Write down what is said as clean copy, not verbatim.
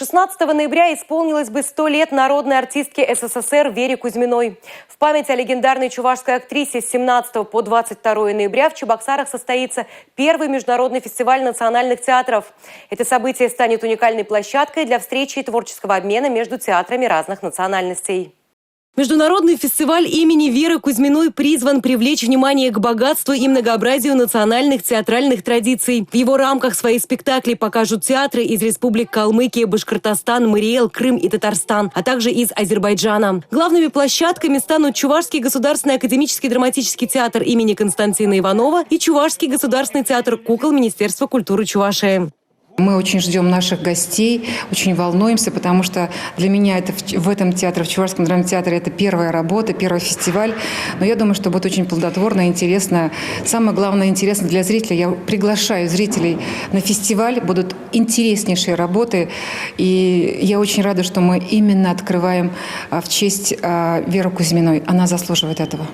16 ноября исполнилось бы 100 лет народной артистке СССР Вере Кузьминой. В память о легендарной чувашской актрисе с 17 по 22 ноября в Чебоксарах состоится первый международный фестиваль национальных театров. Это событие станет уникальной площадкой для встречи и творческого обмена между театрами разных национальностей. Международный фестиваль имени Веры Кузьминой призван привлечь внимание к богатству и многообразию национальных театральных традиций. В его рамках свои спектакли покажут театры из республик Калмыкия, Башкортостан, Мариэл, Крым и Татарстан, а также из Азербайджана. Главными площадками станут Чувашский государственный академический драматический театр имени Константина Иванова и Чувашский государственный театр кукол Министерства культуры Чувашии. Мы очень ждем наших гостей, очень волнуемся, потому что для меня это в этом театре, в Чувашском драмтеатре, это первая работа, первый фестиваль. Но я думаю, что будет очень плодотворно, интересно. Самое главное, интересно для зрителей. Я приглашаю зрителей на фестиваль, будут интереснейшие работы. И я очень рада, что мы именно открываем в честь Веры Кузьминой. Она заслуживает этого.